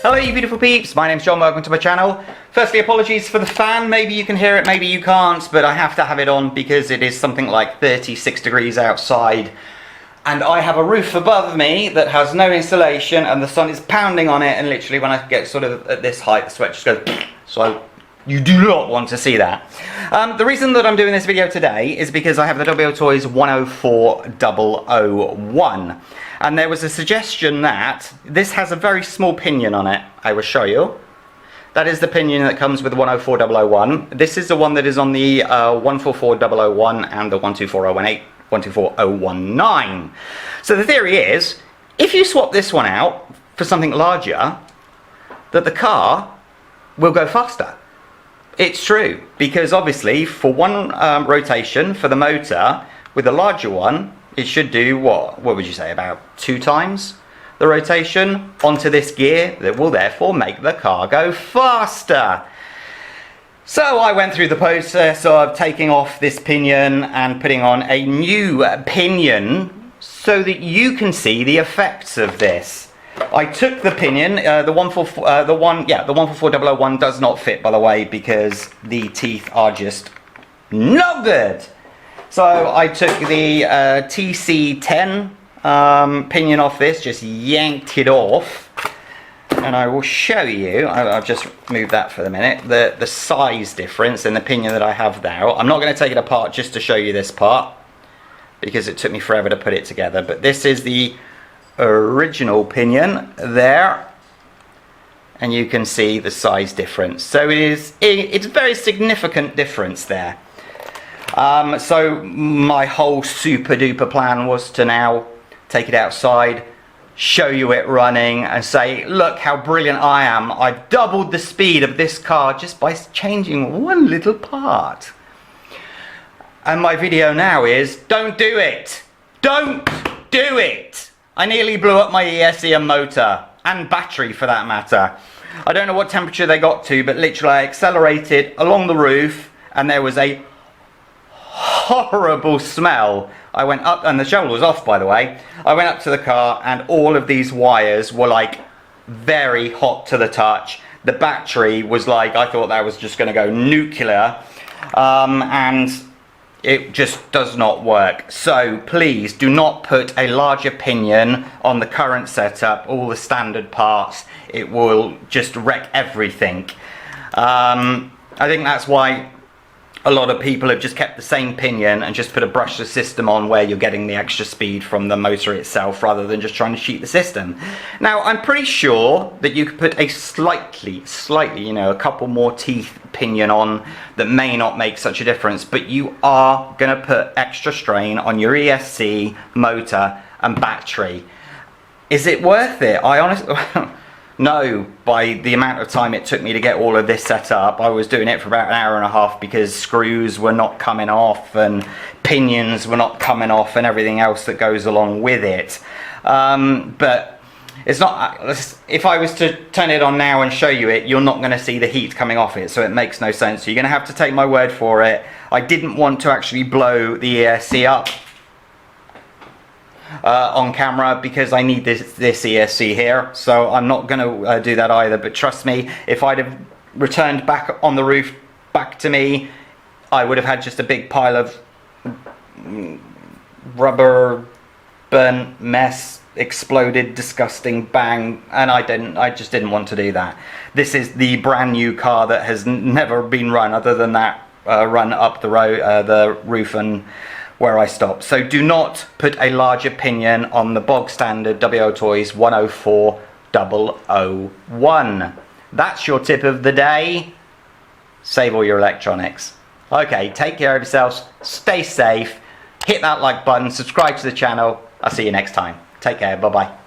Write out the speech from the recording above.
Hello you beautiful peeps, my name's John, welcome to my channel. Firstly, apologies for the fan, maybe you can hear it, maybe you can't, but I have to have it on because it is something like 36 degrees outside. And I have a roof above me that has no insulation and the sun is pounding on it, and literally when I get sort of at this height, the sweat just goes, so you do not want to see that. The reason that I'm doing this video today is because I have the WLTOYS 104001. And there was a suggestion that this has a very small pinion on it. I will show you. That is the pinion that comes with the 104001. This is the one that is on the 144001 and the 124018, 124019. So the theory is, if you swap this one out for something larger, that the car will go faster. It's true, because obviously for one rotation for the motor, with the larger one, it should do what would you say, about 2 times the rotation onto this gear, that will therefore make the car go faster. So I went through the process of taking off this pinion and putting on a new pinion so that you can see the effects of this. I took the pinion, the 144001 does not fit, by the way, because the teeth are just no good. So I took the TC10 pinion off this, just yanked it off, and I will show you, I'll just move that for the minute, the size difference in the pinion that I have now. I'm not going to take it apart just to show you this part, because it took me forever to put it together, but this is the original pinion there, and you can see the size difference. So it's a very significant difference there. So my whole super duper plan was to now take it outside, show you it running, and say, look how brilliant I am. I've doubled the speed of this car just by changing one little part. And my video now is, don't do it. Don't do it. I nearly blew up my ESC and motor, and battery for that matter. I don't know what temperature they got to, but literally I accelerated along the roof, and there was a horrible smell. I went up, and the shovel was off, by the way. I went up to the car, and all of these wires were like very hot to the touch. The battery was like, I thought that was just going to go nuclear, and it just does not work. So please do not put a larger pinion on the current setup, all the standard parts. It will just wreck everything. I think that's why a lot of people have just kept the same pinion and just put a brushless system on where you're getting the extra speed from the motor itself rather than just trying to cheat the system. Now, I'm pretty sure that you could put a slightly, you know, a couple more teeth pinion on that may not make such a difference, but you are going to put extra strain on your ESC, motor and battery. Is it worth it? I honestly... No, by the amount of time it took me to get all of this set up. I was doing it for about an hour and a half because screws were not coming off and pinions were not coming off and everything else that goes along with it. But it's not, if I was to turn it on now and show you it, you're not going to see the heat coming off it, so it makes no sense. So you're going to have to take my word for it. I didn't want to actually blow the ESC up on camera because I need this ESC here, so I'm not going to do that either. But trust me, if I'd have returned back on the roof back to me, I would have had just a big pile of rubber burnt mess, exploded, disgusting bang, and I just didn't want to do that. This is the brand new car that has never been run other than that run up the road, the roof and where I stopped. So do not put a larger pinion on the bog standard WLTOYS 104001. That's your tip of the day. Save all your electronics. Okay, take care of yourselves, stay safe, hit that like button, subscribe to the channel. I'll see you next time. Take care, bye bye.